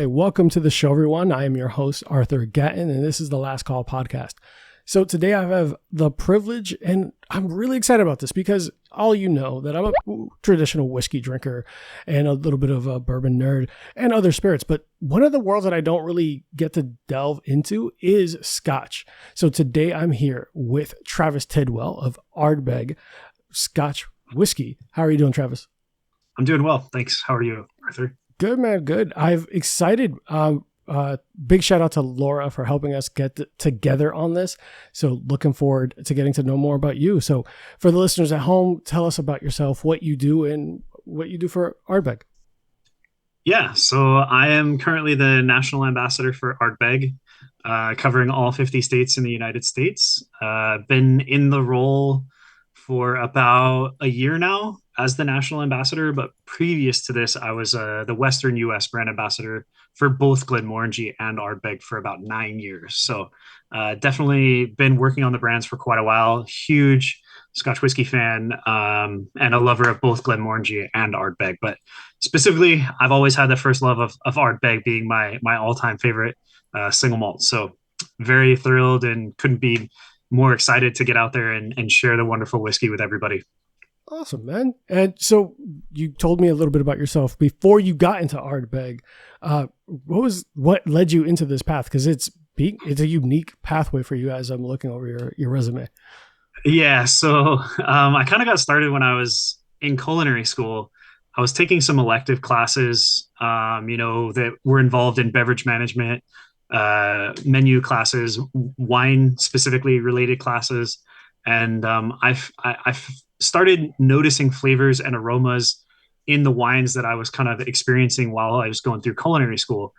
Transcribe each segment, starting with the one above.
Hey, welcome to the show, everyone. I am your host, Arthur Gatton, and this is the Last Call podcast. So today I have the privilege, and I'm really excited about this because all you know that I'm a traditional whiskey drinker and a little bit of a bourbon nerd and other spirits. But one of the worlds that I don't really get to delve into is Scotch. So today I'm here with Travis Tidwell of Ardbeg Scotch Whisky. How are you doing, Travis? I'm doing well. Thanks. How are you, Arthur? Good, man. Good. I'm excited. Big shout out to Laura for helping us get together on this. So looking forward to getting to know more about you. So for the listeners at home, tell us about yourself, what you do and what you do for Ardbeg. Yeah. So I am currently the national ambassador for Ardbeg, covering all 50 states in the United States. Been in the role for about a year now as the national ambassador, but previous to this, I was the Western U.S. brand ambassador for both Glenmorangie and Ardbeg for about 9 years. So definitely been working on the brands for quite a while. Huge Scotch whiskey fan and a lover of both Glenmorangie and Ardbeg. But specifically, I've always had the first love of Ardbeg being my all-time favorite single malt. So very thrilled and couldn't be more excited to get out there and share the wonderful whiskey with everybody. Awesome, man. And so you told me a little bit about yourself before you got into Ardbeg. What led you into this path? Because it's a unique pathway for you as I'm looking over your resume. Yeah, so I kind of got started when I was in culinary school. I was taking some elective classes, that were involved in beverage management, menu classes, wine specifically related classes. And I've started noticing flavors and aromas in the wines that I was kind of experiencing while I was going through culinary school.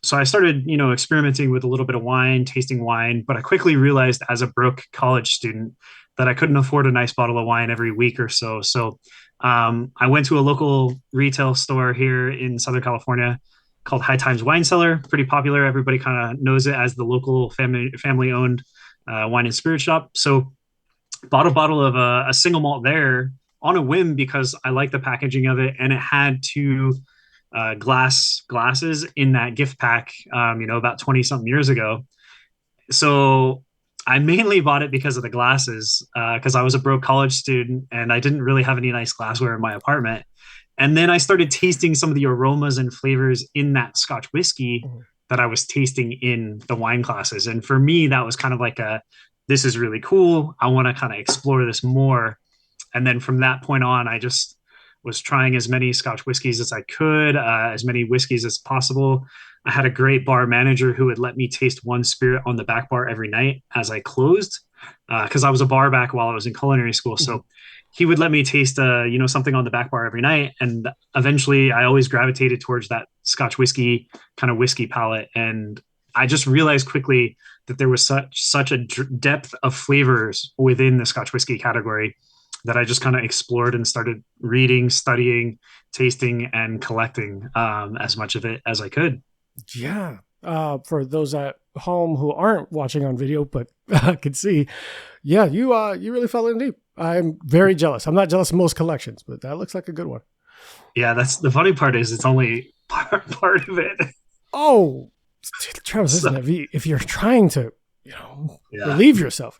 So I started, experimenting with a little bit of wine, tasting wine, but I quickly realized as a broke college student that I couldn't afford a nice bottle of wine every week or so. So I went to a local retail store here in Southern California called High Times Wine Cellar. Pretty popular. Everybody kind of knows it as the local family owned wine and spirit shop. So bought a bottle of a single malt there on a whim because I like the packaging of it, and it had two glasses in that gift pack, about 20 something years ago. So I mainly bought it because of the glasses, because I was a broke college student and I didn't really have any nice glassware in my apartment. And then I started tasting some of the aromas and flavors in that Scotch whiskey that I was tasting in the wine classes. And for me, that was kind of like this is really cool. I want to kind of explore this more. And then from that point on, I just was trying as many Scotch whiskeys as I could, as many whiskeys as possible. I had a great bar manager who would let me taste one spirit on the back bar every night as I closed, because I was a bar back while I was in culinary school. So he would let me taste, something on the back bar every night. And eventually I always gravitated towards that Scotch whiskey kind of whiskey palette. And I just realized quickly that there was such a depth of flavors within the Scotch whiskey category that I just kind of explored and started reading, studying, tasting, and collecting as much of it as I could. Yeah. For those at home who aren't watching on video, but can see, yeah, you really fell in deep. I'm very jealous. I'm not jealous of most collections, but that looks like a good one. Yeah, that's the funny part is it's only part of it. Oh, Travis, isn't it? If you're trying to, relieve yourself.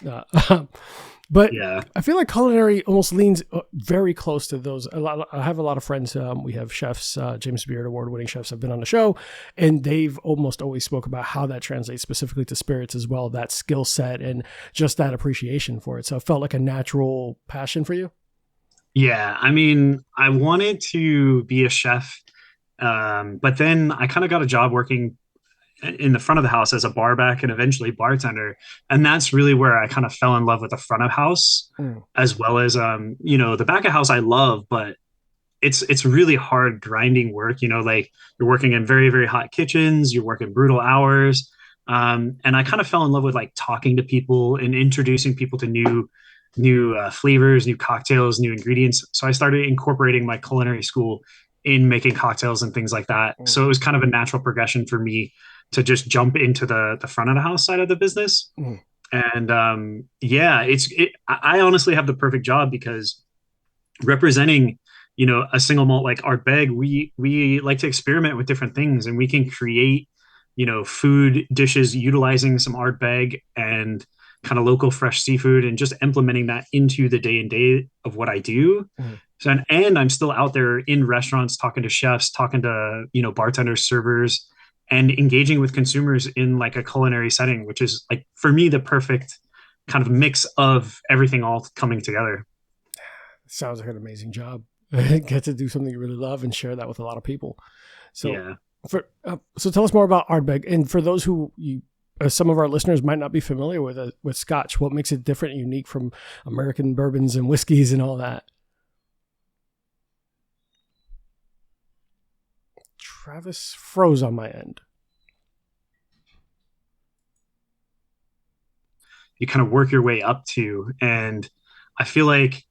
But yeah. I feel like culinary almost leans very close to those. I have a lot of friends. We have chefs, James Beard award-winning chefs have been on the show, and they've almost always spoke about how that translates specifically to spirits as well, that skill set and just that appreciation for it. So it felt like a natural passion for you. Yeah. I mean, I wanted to be a chef, but then I kind of got a job working in the front of the house as a bar back and eventually bartender. And that's really where I kind of fell in love with the front of house, as well as, the back of house I love, but it's really hard grinding work, like you're working in very, very hot kitchens, you're working brutal hours. And I kind of fell in love with like talking to people and introducing people to new flavors, new cocktails, new ingredients. So I started incorporating my culinary school in making cocktails and things like that. So it was kind of a natural progression for me to just jump into the front of the house side of the business. And I honestly have the perfect job because representing a single malt like Ardbeg, we like to experiment with different things, and we can create, food dishes utilizing some Ardbeg and kind of local fresh seafood, and just implementing that into the day and day of what I do. Mhm. So, and I'm still out there in restaurants talking to chefs, talking to, bartenders, servers, and engaging with consumers in like a culinary setting, which is like for me the perfect kind of mix of everything all coming together. Sounds like an amazing job. Get to do something you really love and share that with a lot of people. So, Yeah. so tell us more about Ardbeg. And for those who some of our listeners might not be familiar with Scotch, what makes it different and unique from American bourbons and whiskeys and all that? Travis froze on my end. You kind of work your way up to, and I feel like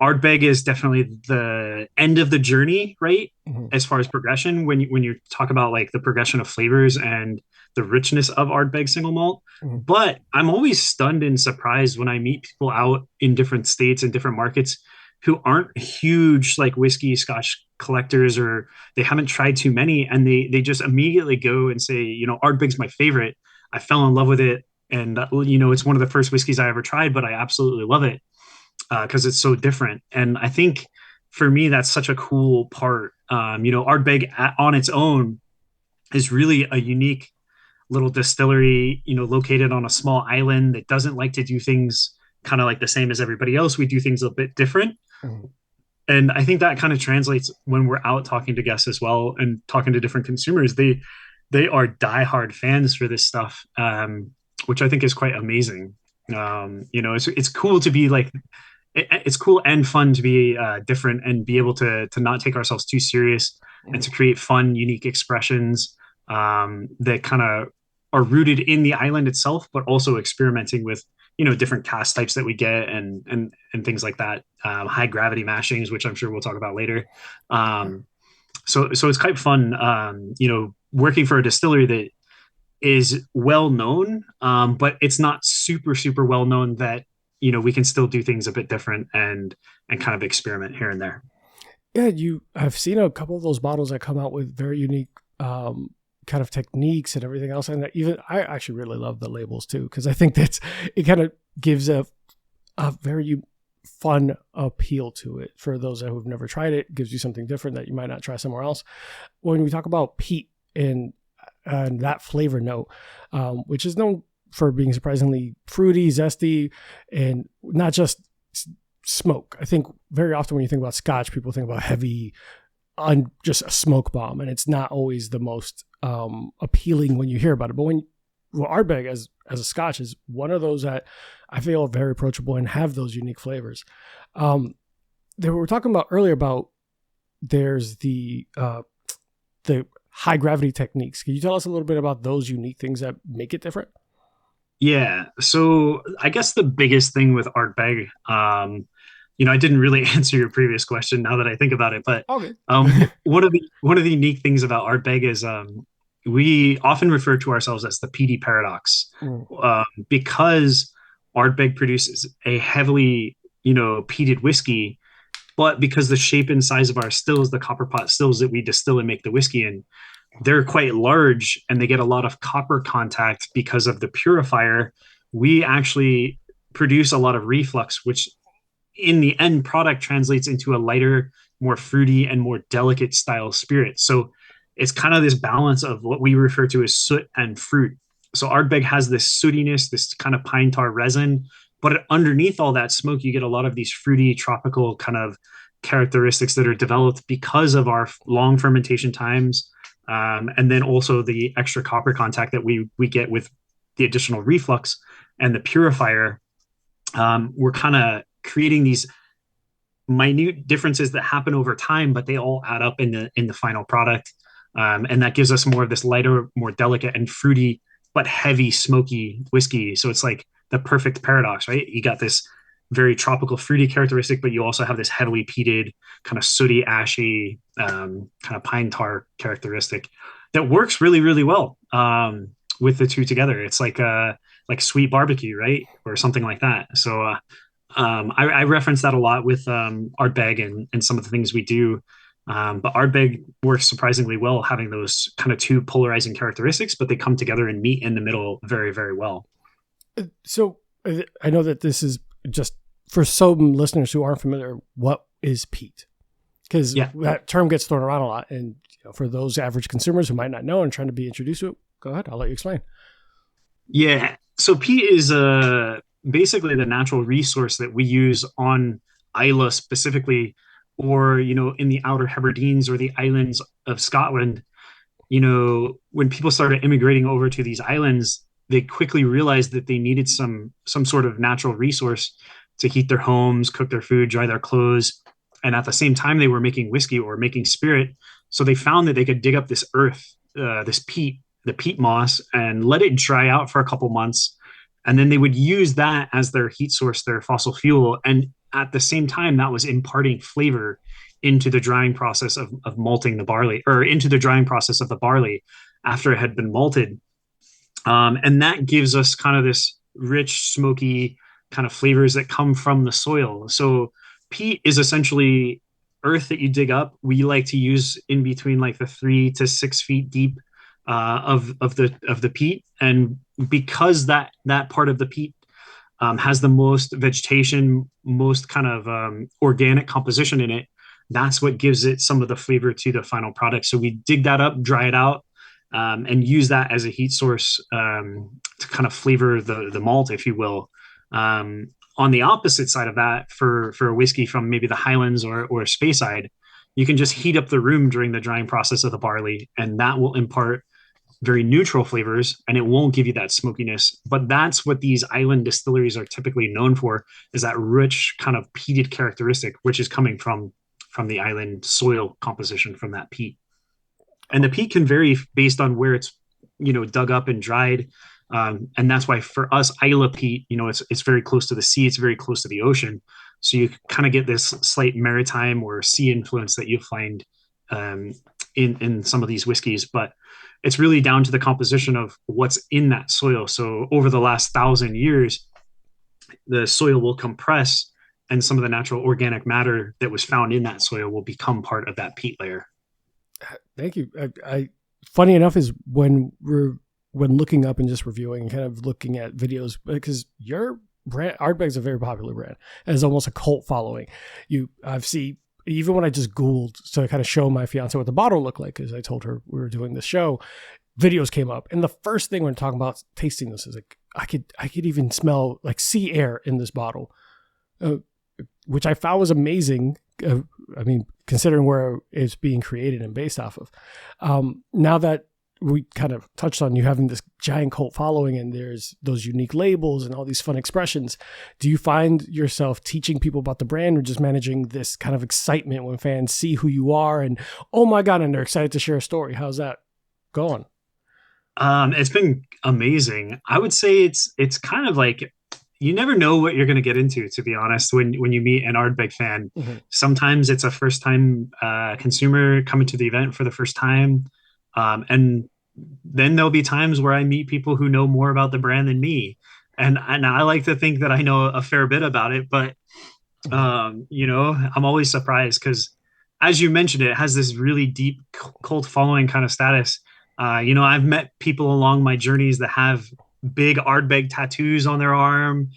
Ardbeg is definitely the end of the journey, right? Mm-hmm. As far as progression, when you talk about like the progression of flavors and the richness of Ardbeg single malt. Mm-hmm. But I'm always stunned and surprised when I meet people out in different states and different markets who aren't huge like whiskey Scotch collectors, or they haven't tried too many, and they just immediately go and say, Ardbeg's my favorite. I fell in love with it, and it's one of the first whiskeys I ever tried, but I absolutely love it because it's so different. And I think for me, that's such a cool part. Ardbeg on its own is really a unique little distillery, located on a small island that doesn't like to do things kind of like the same as everybody else. We do things a bit different. Mm-hmm. And I think that kind of translates when we're out talking to guests as well and talking to different consumers. They are diehard fans for this stuff, which I think is quite amazing. It's cool to be like it's cool and fun to be different and be able to not take ourselves too serious, and to create fun, unique expressions that kind of are rooted in the island itself, but also experimenting with different cast types that we get, and things like that. High gravity mashings, which I'm sure we'll talk about later. So it's quite fun. Working for a distillery that is well known, but it's not super super well known that we can still do things a bit different and kind of experiment here and there. Yeah, I've seen a couple of those bottles that come out with very unique kind of techniques and everything else. And I actually really love the labels too, because I think it kind of gives a very fun appeal to it for those who've never tried it. It gives you something different that you might not try somewhere else. When we talk about peat and that flavor note, which is known for being surprisingly fruity, zesty, and not just smoke. I think very often when you think about Scotch, people think about heavy, just a smoke bomb, and it's not always the most appealing when you hear about it. But Ardbeg as a Scotch is one of those that I feel very approachable and have those unique flavors. They were talking about earlier about there's the high gravity techniques. Can you tell us a little bit about those unique things that make it different? Yeah. So I guess the biggest thing with Ardbeg, I didn't really answer your previous question now that I think about it, but Okay. one of the unique things about Ardbeg is we often refer to ourselves as the peaty paradox, because Ardbeg produces a heavily, peated whiskey, but because the shape and size of our stills, the copper pot stills that we distill and make the whiskey in, they're quite large and they get a lot of copper contact because of the purifier. We actually produce a lot of reflux, which in the end product translates into a lighter, more fruity, and more delicate style spirit. So it's kind of this balance of what we refer to as soot and fruit. So Ardbeg has this sootiness, this kind of pine tar resin, but underneath all that smoke, you get a lot of these fruity, tropical kind of characteristics that are developed because of our long fermentation times. And then also the extra copper contact that we get with the additional reflux and the purifier. We're kind of creating these minute differences that happen over time, but they all add up in the final product. And that gives us more of this lighter, more delicate and fruity, but heavy, smoky whiskey. So it's like the perfect paradox, right? You got this very tropical, fruity characteristic, but you also have this heavily peated, kind of sooty, ashy, kind of pine tar characteristic that works really, really well with the two together. It's like sweet barbecue, right? Or something like that. So I reference that a lot with Ardbeg and some of the things we do. But Ardbeg works surprisingly well, having those kind of two polarizing characteristics, but they come together and meet in the middle very, very well. So I know that this is just for some listeners who aren't familiar, what is peat? Because that term gets thrown around a lot. And for those average consumers who might not know and trying to be introduced to it, go ahead. I'll let you explain. Yeah. So peat is basically the natural resource that we use on Islay specifically, or, in the Outer Hebrides or the islands of Scotland. When people started immigrating over to these islands, they quickly realized that they needed some sort of natural resource to heat their homes, cook their food, dry their clothes. And at the same time, they were making whiskey or making spirit. So they found that they could dig up this earth, this peat, the peat moss, and let it dry out for a couple months. And then they would use that as their heat source, their fossil fuel. And at the same time, that was imparting flavor into the drying process of malting the barley, or into the drying process of the barley after it had been malted. And that gives us kind of this rich, smoky kind of flavors that come from the soil. So peat is essentially earth that you dig up. We like to use in between like the 3 to 6 feet deep of the peat, and because that part of the peat has the most vegetation, most kind of organic composition in it, that's what gives it some of the flavor to the final product. So we dig that up, dry it out, and use that as a heat source to kind of flavor the malt, if you will. On the opposite side of that, for a whiskey from maybe the Highlands or Speyside, you can just heat up the room during the drying process of the barley, and that will impart very neutral flavors, and it won't give you that smokiness. But that's what these island distilleries are typically known for, is that rich kind of peated characteristic, which is coming from the island soil composition from that peat. And the peat can vary based on where it's dug up and dried. And that's why for us, Islay peat, it's very close to the sea. It's very close to the ocean. So you kind of get this slight maritime or sea influence that you find in some of these whiskeys. But it's really down to the composition of what's in that soil. So over the last 1,000 years, the soil will compress, and some of the natural organic matter that was found in that soil will become part of that peat layer. Thank you. I funny enough is when looking up and just reviewing and kind of looking at videos, because your brand, Ardbeg's a very popular brand, and has almost a cult following. I've seen, even when I just Googled to kind of show my fiance what the bottle looked like, because I told her we were doing this show, videos came up. And the first thing when talking about tasting this is like, I could even smell like sea air in this bottle, which I found was amazing. I mean, considering where it's being created and based off of. Now that we kind of touched on you having this giant cult following and there's those unique labels and all these fun expressions, do you find yourself teaching people about the brand, or just managing this kind of excitement when fans see who you are and, oh my God, and they're excited to share a story? How's that going? It's been amazing. I would say it's kind of like, you never know what you're going to get into, to be honest, when you meet an Ardbeg fan. Mm-hmm. Sometimes it's a first time consumer coming to the event for the first time. And then there'll be times where I meet people who know more about the brand than me. And I like to think that I know a fair bit about it, but, I'm always surprised because, as you mentioned, it has this really deep cult following kind of status. I've met people along my journeys that have big Ardbeg tattoos on their arm,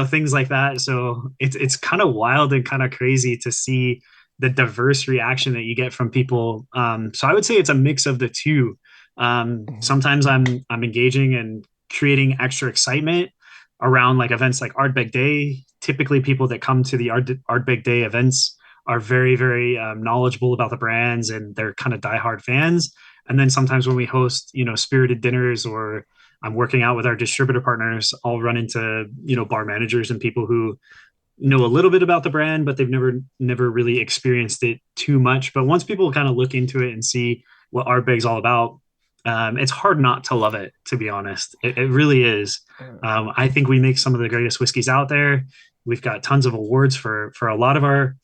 things like that. So it's kind of wild and kind of crazy to see the diverse reaction that you get from people. So I would say it's a mix of the two. Sometimes I'm engaging and creating extra excitement around like events like Ardbeg Day. Typically people that come to the Ardbeg Day events are very, very knowledgeable about the brands, and they're kind of diehard fans. And then sometimes when we host, spirited dinners, or I'm working out with our distributor partners, I'll run into, bar managers and people who know a little bit about the brand, but they've never really experienced it too much. But once people kind of look into it and see what Ardbeg's all about, it's hard not to love it, to be honest. It really is. I think we make some of the greatest whiskeys out there. We've got tons of awards for a lot of our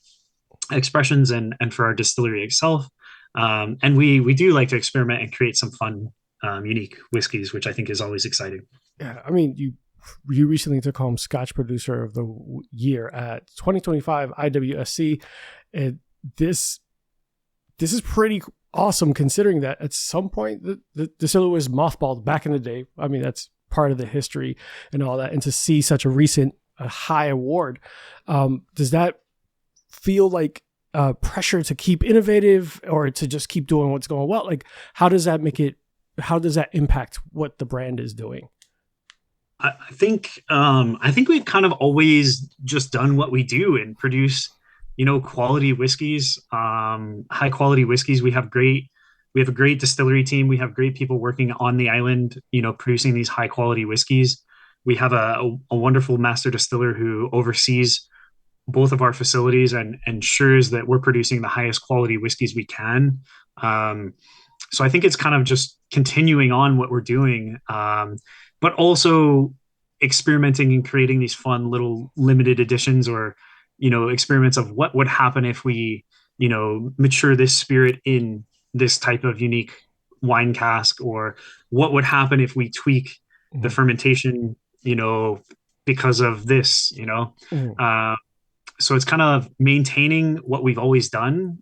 expressions and for our distillery itself. And we do like to experiment and create some fun, unique whiskeys, which I think is always exciting. Yeah, I mean, you you recently took home Scotch Producer of the Year at 2025 IWSC. And this is pretty awesome, considering that at some point the distillery was mothballed back in the day. I mean, that's part of the history and all that. And to see such a recent high award, does that feel like pressure to keep innovative or to just keep doing what's going well? Like, how does that impact what the brand is doing? I think we've kind of always just done what we do and produce, quality whiskeys, high quality whiskeys. We have a great distillery team. We have great people working on the island, producing these high quality whiskeys. We have a wonderful master distiller who oversees both of our facilities and ensures that we're producing the highest quality whiskeys we can. So I think it's kind of just continuing on what we're doing, but also experimenting and creating these fun little limited editions or, experiments of what would happen if we, mature this spirit in this type of unique wine cask, or what would happen if we tweak the fermentation, because of this, so it's kind of maintaining what we've always done,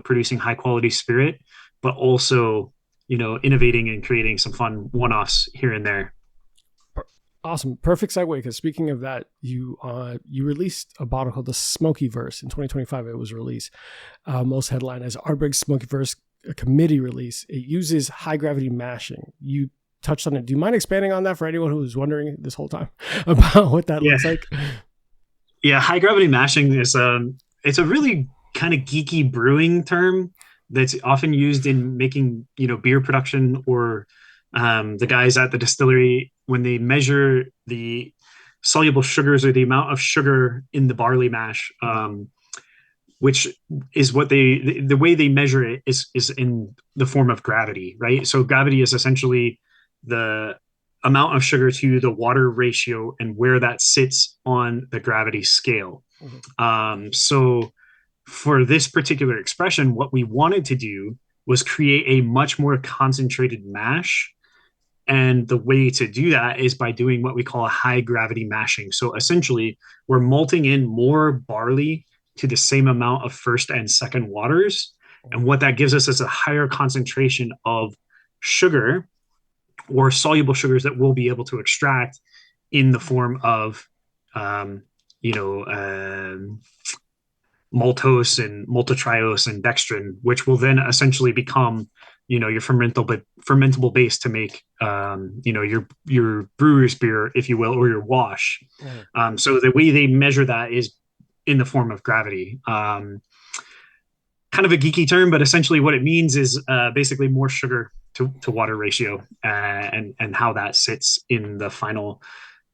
producing high quality spirit, but also, innovating and creating some fun one-offs here and there. Awesome. Perfect segue. Because speaking of that, you released a bottle called the Smoky Verse in 2025. It was released, most headline as Ardbeg Smoky Verse, a committee release. It uses high gravity mashing. You touched on it. Do you mind expanding on that for anyone who was wondering this whole time about what that looks like? Yeah, high gravity mashing is it's a really kind of geeky brewing term that's often used in making, beer production, or the guys at the distillery, when they measure the soluble sugars or the amount of sugar in the barley mash, which is what the way they measure it is in the form of gravity, right? So gravity is essentially the amount of sugar to the water ratio and where that sits on the gravity scale. So for this particular expression, what we wanted to do was create a much more concentrated mash. And the way to do that is by doing what we call a high gravity mashing. So essentially, we're malting in more barley to the same amount of first and second waters. And what that gives us is a higher concentration of sugar, or soluble sugars, that we'll be able to extract in the form of, maltose and maltotriose and dextrin, which will then essentially become, your fermentable base to make, your brewer's beer, if you will, or your wash. So the way they measure that is in the form of gravity. Kind of a geeky term, but essentially what it means is basically more sugar to water ratio, and how that sits in the final.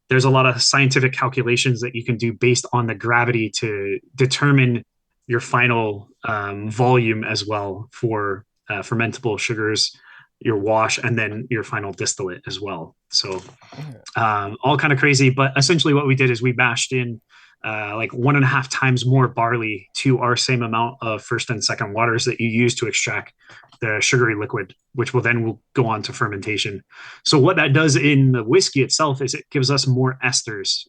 There's a lot of scientific calculations that you can do based on the gravity to determine your final volume as well for fermentable sugars, your wash, and then your final distillate as well. So all kind of crazy, but essentially what we did is we mashed in like 1.5 times more barley to our same amount of first and second waters that you use to extract the sugary liquid, which will go on to fermentation. So what that does in the whiskey itself is it gives us more esters.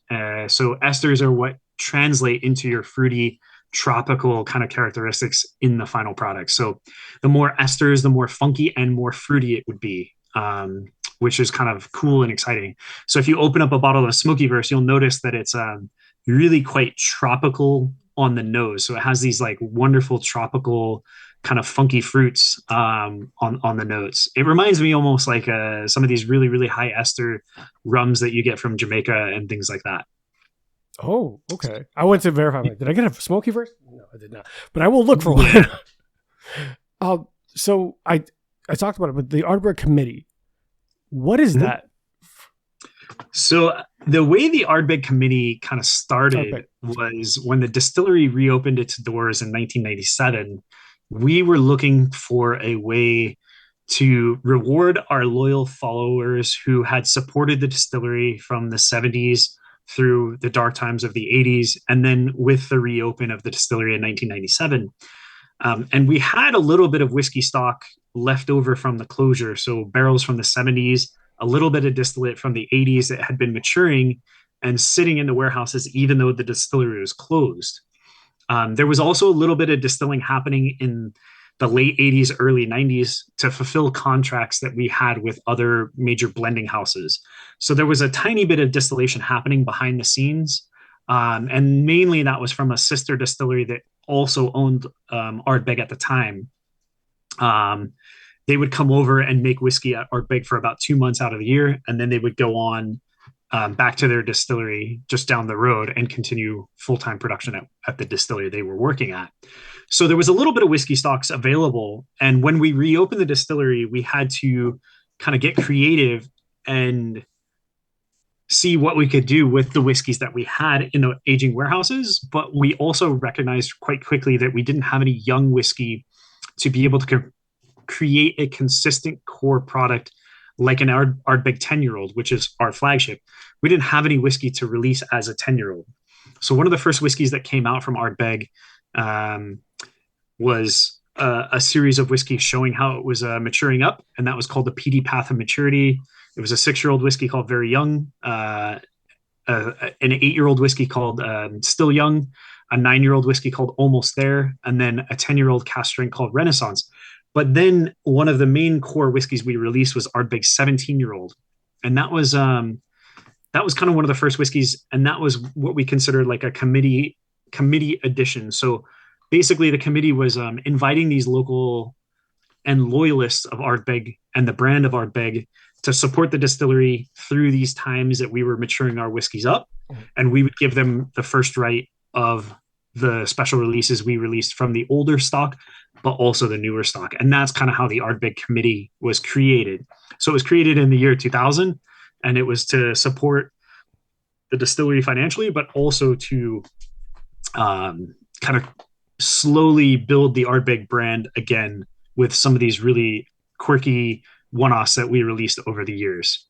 So esters are what translate into your fruity, tropical kind of characteristics in the final product. So the more esters, the more funky and more fruity it would be, which is kind of cool and exciting. So if you open up a bottle of Smoky Verse, you'll notice that it's really quite tropical on the nose. So it has these like wonderful tropical kind of funky fruits on the notes. It reminds me almost like some of these really, really high ester rums that you get from Jamaica and things like that. Oh, okay. I went to verify. Like, did I get a Smoky Verse? No, I did not. But I will look for one. So I talked about it, but the Ardbeg Committee, what is that? So the way the Ardbeg Committee kind of started was when the distillery reopened its doors in 1997. We were looking for a way to reward our loyal followers who had supported the distillery from the 70s through the dark times of the 80s, and then with the reopen of the distillery in 1997. And we had a little bit of whiskey stock left over from the closure. So barrels from the 70s, a little bit of distillate from the 80s that had been maturing and sitting in the warehouses, even though the distillery was closed. There was also a little bit of distilling happening in the late 80s, early 90s to fulfill contracts that we had with other major blending houses. So there was a tiny bit of distillation happening behind the scenes. And mainly that was from a sister distillery that also owned Ardbeg at the time. They would come over and make whiskey at Ardbeg for about 2 months out of the year, and then they would go on back to their distillery just down the road and continue full-time production at the distillery they were working at. So there was a little bit of whiskey stocks available. And when we reopened the distillery, we had to kind of get creative and see what we could do with the whiskeys that we had in the aging warehouses. But we also recognized quite quickly that we didn't have any young whiskey to be able to create a consistent core product like an Ardbeg 10-year-old, which is our flagship. We didn't have any whiskey to release as a 10-year-old. So one of the first whiskeys that came out from Ardbeg was a series of whiskeys showing how it was maturing up, and that was called the PD Path of Maturity. It was a 6-year-old whiskey called Very Young, an 8-year-old whiskey called Still Young, a 9-year-old whiskey called Almost There, and then a 10-year-old cask strength called Renaissance. But then one of the main core whiskeys we released was Ardbeg's 17-year-old. And that was kind of one of the first whiskeys. And that was what we considered like a committee edition. So basically the committee was inviting these local and loyalists of Ardbeg and the brand of Ardbeg to support the distillery through these times that we were maturing our whiskeys up. And we would give them the first right of the special releases we released from the older stock, but also the newer stock. And that's kind of how the Ardbeg committee was created. So it was created in the year 2000, and it was to support the distillery financially, but also to kind of slowly build the Ardbeg brand again with some of these really quirky one-offs that we released over the years.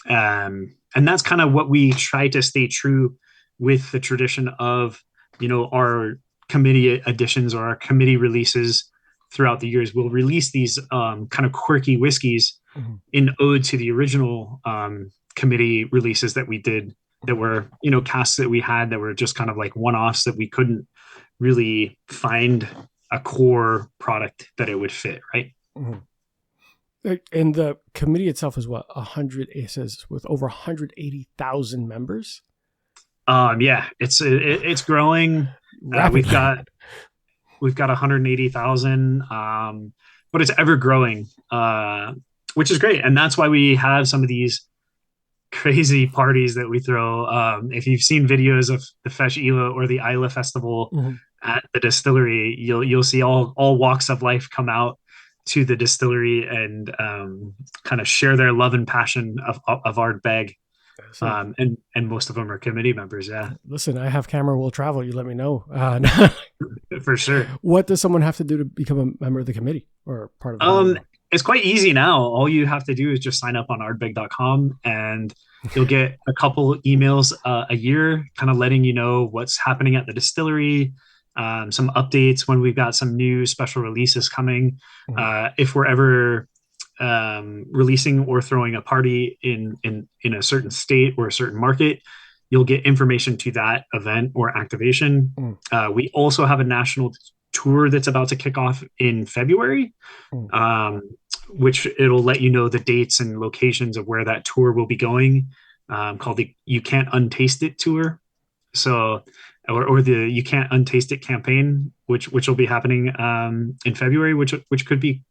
And that's kind of what we try to stay true with the tradition of, our committee editions or our committee releases throughout the years. We'll release these kind of quirky whiskeys in ode to the original committee releases that we did, that were, casks that we had that were just kind of like one-offs that we couldn't really find a core product that it would fit, right? And the committee itself is what, 100, it says, with over 180,000 members? Yeah, it's growing. We've got 180,000, but it's ever growing, which is great. And that's why we have some of these crazy parties that we throw. If you've seen videos of the Fesh Ila or the Islay Festival at the distillery, you'll see all walks of life come out to the distillery and kind of share their love and passion of Ardbeg. And most of them are committee members. Yeah. Listen, I have camera will travel. You let me know. For sure. What does someone have to do to become a member of the committee or part of the It's quite easy now. All you have to do is just sign up on ardbeg.com, and you'll get a couple emails a year kind of letting you know what's happening at the distillery, some updates when we've got some new special releases coming. If we're ever releasing or throwing a party in a certain state or a certain market, you'll get information to that event or activation. We also have a national tour that's about to kick off in February, which it'll let you know the dates and locations of where that tour will be going, called the You Can't Untaste It tour. So, or the You Can't Untaste It campaign, which will be happening in February, which could be,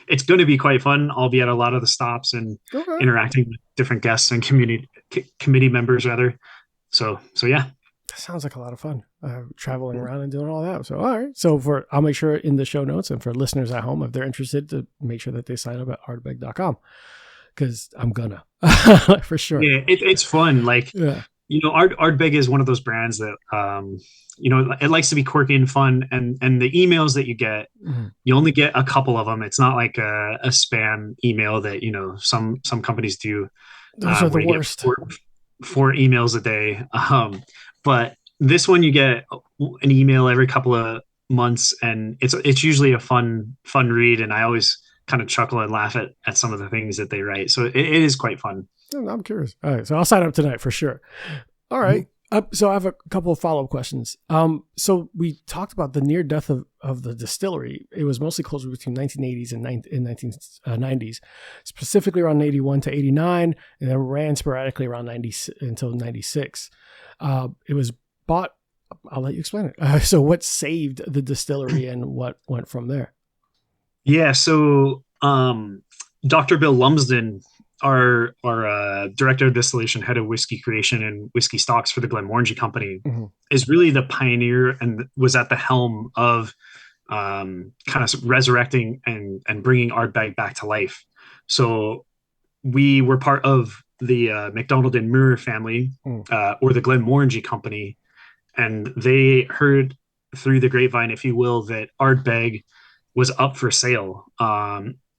it's going to be quite fun. I'll be at a lot of the stops and interacting with different guests and committee members rather. So yeah. That sounds like a lot of fun, traveling around and doing all that. So, all right. So I'll make sure in the show notes, and for listeners at home, if they're interested, to make sure that they sign up at ardbeg.com, because I'm gonna, for sure. Yeah, it's fun. Like, Ardbeg is one of those brands that, it likes to be quirky and fun. And the emails that you get, you only get a couple of them. It's not like a spam email that, some companies do. Those are the worst. Four emails a day. But this one, you get an email every couple of months, and it's usually a fun read. And I always kind of chuckle and laugh at some of the things that they write. So it is quite fun. I'm curious. All right, so I'll sign up tonight for sure. All right. So I have a couple of follow-up questions. So we talked about the near death of the distillery. It was mostly closed between 1980s and 1990s, specifically around 81 to 89, and then ran sporadically around 90 until 96. It was bought. I'll let you explain it. So what saved the distillery and what went from there? Yeah. So Dr. Bill Lumsden, our director of distillation, head of whiskey creation and whiskey stocks for the Glenmorangie Company, is really the pioneer and was at the helm of kind of resurrecting and bringing Ardbeg back to life. So we were part of the MacDonald and Muir family, or the Glenmorangie Company, and they heard through the grapevine, if you will, that Ardbeg was up for sale.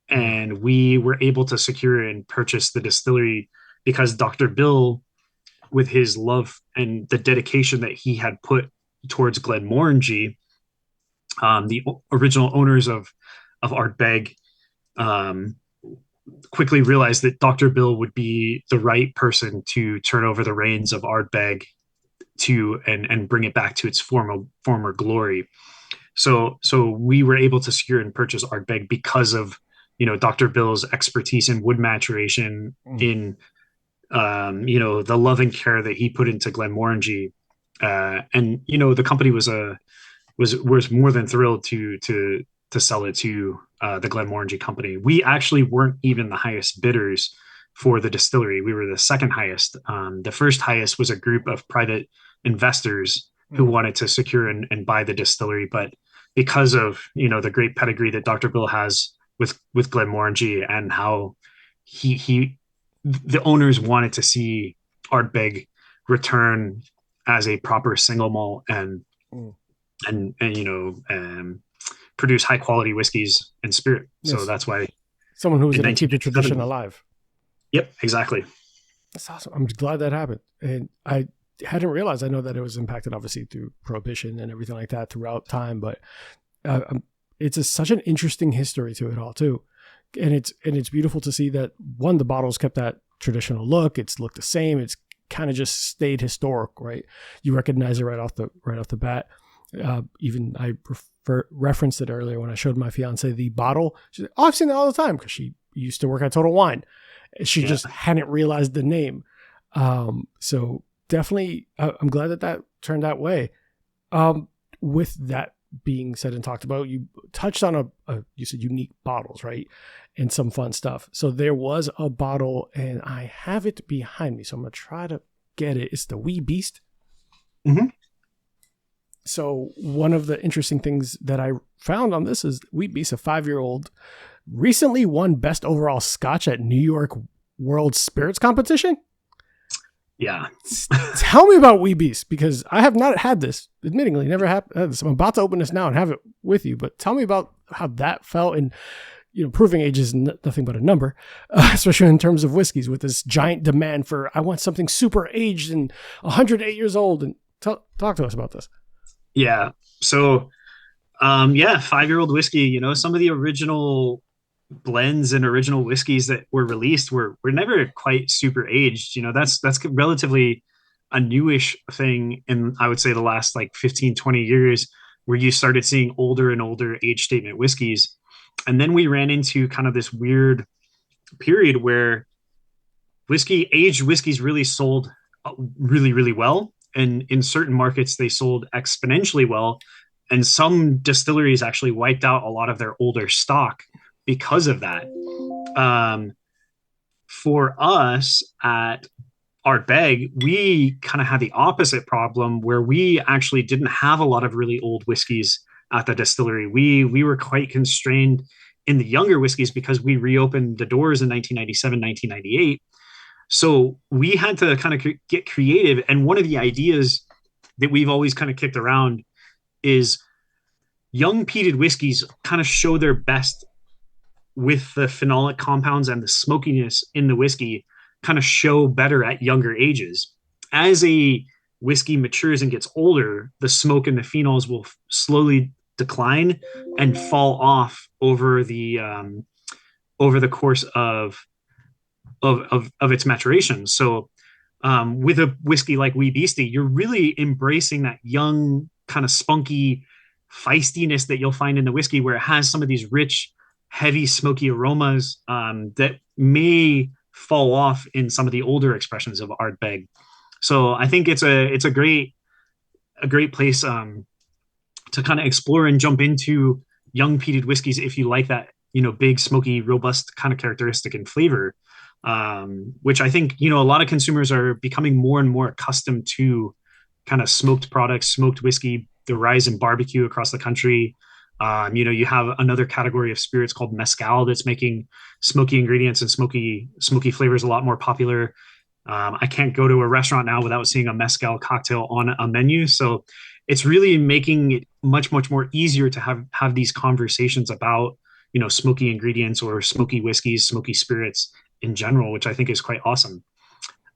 And we were able to secure and purchase the distillery because Dr. Bill, with his love and the dedication that he had put towards Glenmorangie, the original owners of Ardbeg, quickly realized that Dr. Bill would be the right person to turn over the reins of Ardbeg to and bring it back to its former glory. So we were able to secure and purchase Ardbeg because of Dr. Bill's expertise in wood maturation, in the love and care that he put into Glenmorangie, and the company was more than thrilled to sell it to the Glenmorangie Company. We actually weren't even the highest bidders for the distillery. We were the second highest. The first highest was a group of private investors who wanted to secure and buy the distillery, but because of the great pedigree that Dr. Bill has with Glenmorangie and how the owners wanted to see Ardbeg return as a proper single malt and produce high quality whiskeys and spirit. Yes. So that's why someone who was going to keep the tradition alive. Yep, exactly. That's awesome. I'm glad that happened. And I hadn't realized, I know that it was impacted obviously through prohibition and everything like that throughout time, but it's such an interesting history to it all too. And it's beautiful to see that one, the bottles kept that traditional look. It's looked the same. It's kind of just stayed historic, right? You recognize it right off the bat. Even I referenced it earlier when I showed my fiance the bottle. She's like, "Oh, I've seen it all the time," because she used to work at Total Wine. She just hadn't realized the name. So definitely, I'm glad that turned that way. With that being said and talked about, you touched on you said unique bottles, right? And some fun stuff. So there was a bottle, and I have it behind me, so I'm going to try to get it. It's the Wee Beast. Mm-hmm. So one of the interesting things that I found on this is Wee Beast, a 5-year-old, recently won best overall Scotch at New York World Spirits Competition. Yeah. Tell me about Wee Beast, because I have not had this, admittingly, never had this. I'm about to open this now and have it with you, but tell me about how that felt. And, proving age is nothing but a number, especially in terms of whiskeys with this giant demand for, I want something super aged and 108 years old. And talk to us about this. Yeah. So, 5-year-old whiskey, some of the original blends and original whiskeys that were released were never quite super aged. That's relatively a newish thing in, I would say, the last like 15, 20 years, where you started seeing older and older age statement whiskeys. And then we ran into kind of this weird period where aged whiskeys really sold really, really well. And in certain markets, they sold exponentially well. And some distilleries actually wiped out a lot of their older stock because of that. For us at Ardbeg, we kind of had the opposite problem, where we actually didn't have a lot of really old whiskeys at the distillery. We were quite constrained in the younger whiskeys because we reopened the doors in 1997, 1998. So we had to kind of get creative. And one of the ideas that we've always kind of kicked around is young peated whiskeys kind of show their best with the phenolic compounds, and the smokiness in the whiskey kind of show better at younger ages. As a whiskey matures and gets older, the smoke and the phenols will slowly decline and fall off over the over the course of its maturation. So with a whiskey like Wee Beastie, you're really embracing that young kind of spunky feistiness that you'll find in the whiskey, where it has some of these rich, heavy, smoky aromas that may fall off in some of the older expressions of Ardbeg. So I think it's a great place to kind of explore and jump into young peated whiskeys if you like that, big, smoky, robust kind of characteristic and flavor. Which I think, a lot of consumers are becoming more and more accustomed to kind of smoked products, smoked whiskey, the rise in barbecue across the country. You have another category of spirits called mezcal that's making smoky ingredients and smoky flavors a lot more popular. I can't go to a restaurant now without seeing a mezcal cocktail on a menu. So it's really making it much, much more easier to have these conversations about, smoky ingredients or smoky whiskeys, smoky spirits in general, which I think is quite awesome.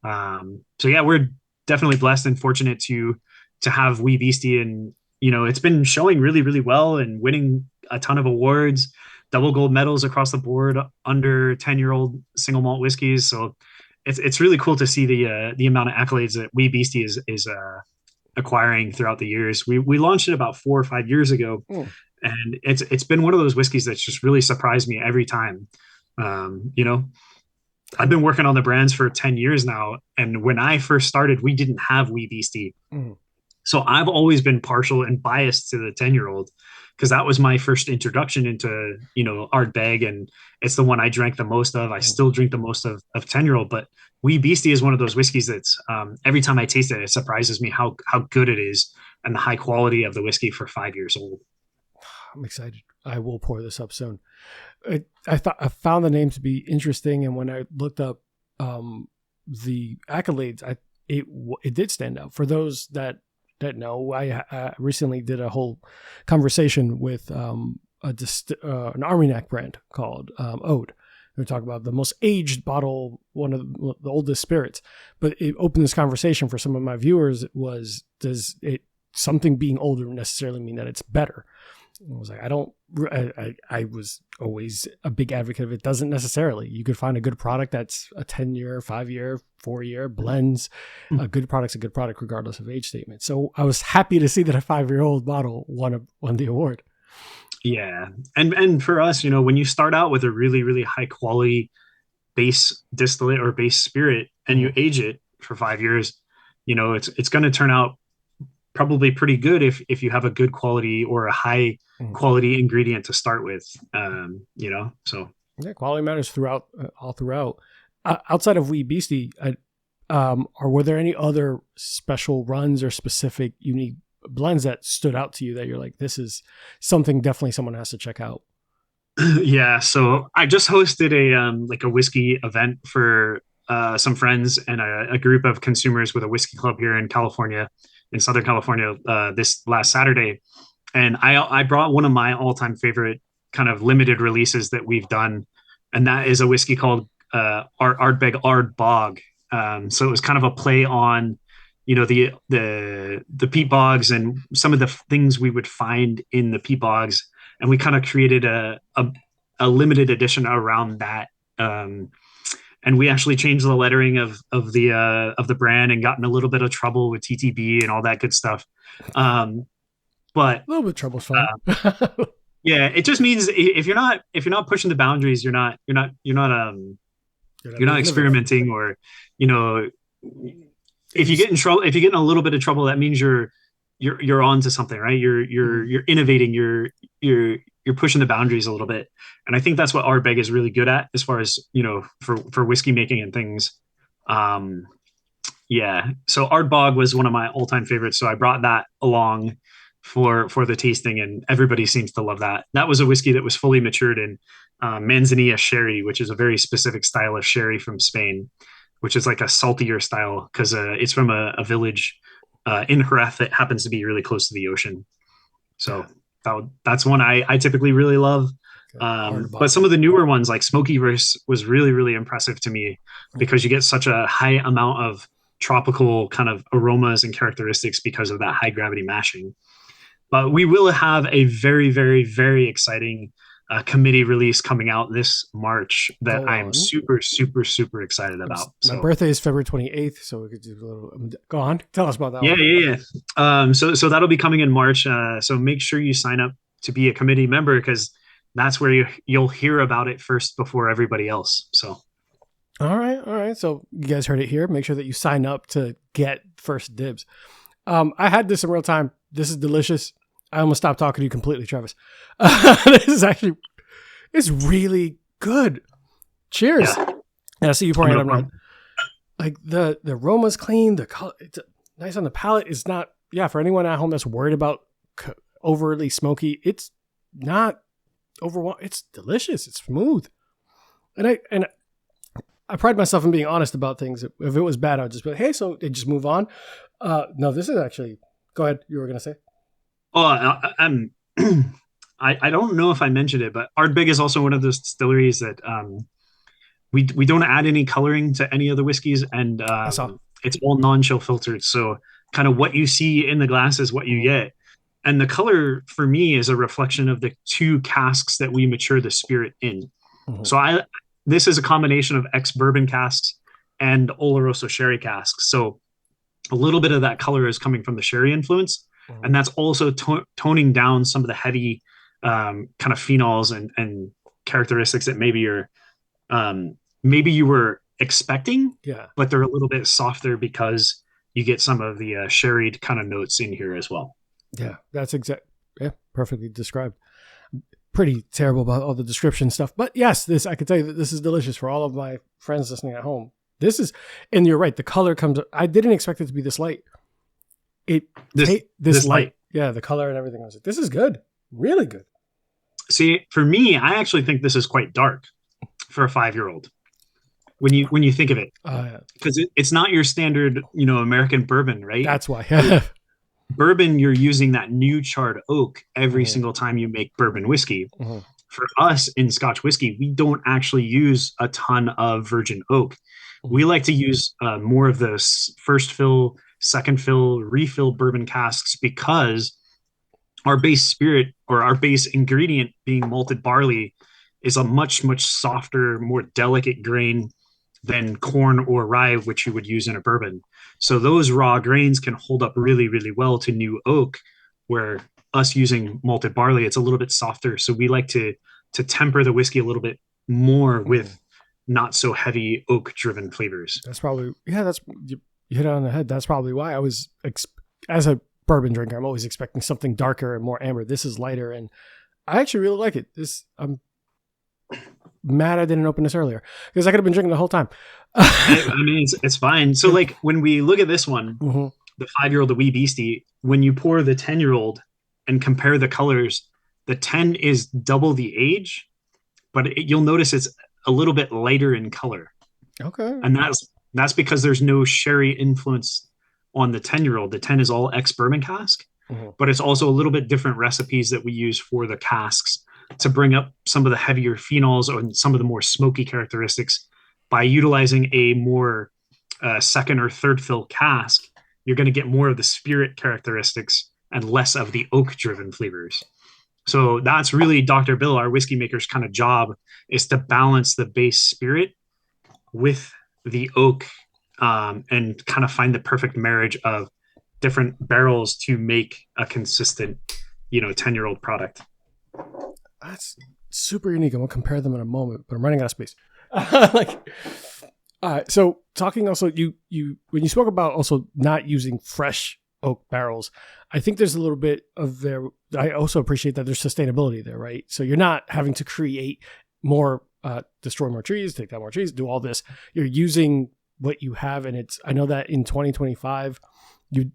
So yeah, we're definitely blessed and fortunate to have Wee Beastie, and it's been showing really, really well and winning a ton of awards, double gold medals across the board under 10-year-old single malt whiskeys. So it's really cool to see the amount of accolades that Wee Beastie is acquiring throughout the years. We launched it about 4 or 5 years ago, and it's been one of those whiskeys that's just really surprised me every time. I've been working on the brands for 10 years now, and when I first started, we didn't have Wee Beastie. So I've always been partial and biased to the 10-year-old because that was my first introduction into, Ardbeg, and it's the one I drank the most of. I still drink the most of 10-year-old, but Wee Beastie is one of those whiskeys that's every time I taste it, it surprises me how good it is and the high quality of the whiskey for 5 years old. I'm excited. I will pour this up soon. I found the name to be interesting, and when I looked up the accolades, it did stand out. For those that know, I recently did a whole conversation with an Armagnac brand called Ode. We talk about the most aged bottle, one of the oldest spirits. But it opened this conversation for some of my viewers was, does something being older necessarily mean that it's better? I was like, I was always a big advocate of it. Doesn't necessarily. You could find a good product that's a 10-year, 5-year, 4-year blends. A good product's a good product regardless of age statement. So I was happy to see that a 5-year-old bottle won the award. Yeah. And for us, when you start out with a really, really high quality base distillate or base spirit and you age it for 5 years, it's going to turn out probably pretty good if you have a good quality or a high quality ingredient to start with. So yeah, quality matters all throughout. Outside of Wee Beastie, were there any other special runs or specific unique blends that stood out to you that you're like, this is something definitely someone has to check out? Yeah, so I just hosted a whiskey event for some friends and a group of consumers with a whiskey club here in Southern California, this last Saturday. And I brought one of my all-time favorite kind of limited releases that we've done, and that is a whiskey called Ardbeg Ardbog. So it was kind of a play on, the peat bogs and some of the things we would find in the peat bogs, and we kind of created a limited edition around that. And we actually changed the lettering of the brand and got in a little bit of trouble with TTB and all that good stuff. But a little bit of trouble's fine. Yeah, it just means if you're not pushing the boundaries, you're not experimenting, or if you get in trouble, if you get in a little bit of trouble, that means you're on to something, right? You're innovating, you're pushing the boundaries a little bit. And I think that's what Ardbeg is really good at as far as, for whiskey making and things. Yeah. So Ardbog was one of my all-time favorites. So I brought that along for the tasting, and everybody seems to love that. That was a whiskey that was fully matured in Manzanilla sherry, which is a very specific style of sherry from Spain, which is like a saltier style because it's from a village in Jerez that happens to be really close to the ocean. So that's one I typically really love. But some of the newer ones like Smoky was really, really impressive to me because you get such a high amount of tropical kind of aromas and characteristics because of that high gravity mashing. But we will have a very, very, very exciting a committee release coming out this March that Go I'm on. super, super, super excited about. My So birthday is February 28th, so we could do a little. Go on, tell us about that yeah, one. yeah, yeah. So that'll be coming in March. So make sure you sign up to be a committee member because that's where you'll hear about it first before everybody else. So All right. So you guys heard it here. Make sure that you sign up to get first dibs. I had this in real time. This is delicious. I almost stopped talking to you completely, Travis. This is actually, it's really good. Cheers. yeah, And I see you pouring it on. Like the aroma's clean. The color, it's nice on the palate. It's not, for anyone at home that's worried about overly smoky, it's not overwhelming. It's delicious. It's smooth. And I pride myself in being honest about things. If it was bad, I would just be like, hey, so they just move on. No, this is actually, go ahead. You were going to say? Oh, I'm. I don't know if I mentioned it, but Ardbeg is also one of those distilleries that we don't add any coloring to any of the whiskeys, and it's all non-chill filtered. So kind of what you see in the glass is what you get. And the color for me is a reflection of the two casks that we mature the spirit in. Mm-hmm. So this is a combination of ex-bourbon casks and Oloroso sherry casks. So a little bit of that color is coming from the sherry influence. Mm-hmm. And that's also toning down some of the heavy kind of phenols and characteristics that maybe you were expecting, but they're a little bit softer because you get some of the sherried kind of notes in here as well. Yeah, that's perfectly described. Pretty terrible about all the description stuff, but yes, I can tell you that this is delicious for all of my friends listening at home. This is, and you're right, the color comes. I didn't expect it to be this light. This light, the color and everything. I was like, this is good, really good. See, for me, I actually think this is quite dark for a 5-year-old. When you think of it, because it's not your standard, American bourbon, right? That's why. Bourbon, you're using that new charred oak every single time you make bourbon whiskey. Mm-hmm. For us in Scotch whiskey, we don't actually use a ton of virgin oak. Mm-hmm. We like to use more of the first fill, second fill, refill bourbon casks because our base spirit or our base ingredient being malted barley is a much, much softer, more delicate grain than corn or rye, which you would use in a bourbon. So those raw grains can hold up really, really well to new oak, where us using malted barley, it's a little bit softer. So we like to temper the whiskey a little bit more with not so heavy oak driven flavors. That's probably, you hit it on the head. That's probably why I was, as a bourbon drinker, I'm always expecting something darker and more amber. This is lighter and I actually really like it. I'm mad I didn't open this earlier because I could have been drinking the whole time. I mean, it's fine. So like when we look at this one, the 5-year-old, the wee Beastie, when you pour the 10-year-old and compare the colors, the 10 is double the age, but you'll notice it's a little bit lighter in color. Okay. And that's because there's no sherry influence on the 10-year-old. The 10 is all ex-bourbon cask, but it's also a little bit different recipes that we use for the casks to bring up some of the heavier phenols and some of the more smoky characteristics. By utilizing a more second or third fill cask, you're going to get more of the spirit characteristics and less of the oak driven flavors. So that's really Dr. Bill, our whiskey maker's kind of job, is to balance the base spirit with the oak and kind of find the perfect marriage of different barrels to make a consistent, 10-year-old product. That's super unique. I'm going to compare them in a moment, but I'm running out of space. So talking also, you when you spoke about also not using fresh oak barrels, I think there's a little bit of there. I also appreciate that there's sustainability there, right? So you're not having to create more, destroy more trees, take down more trees, do all this. You're using what you have, and I know that in 2025, you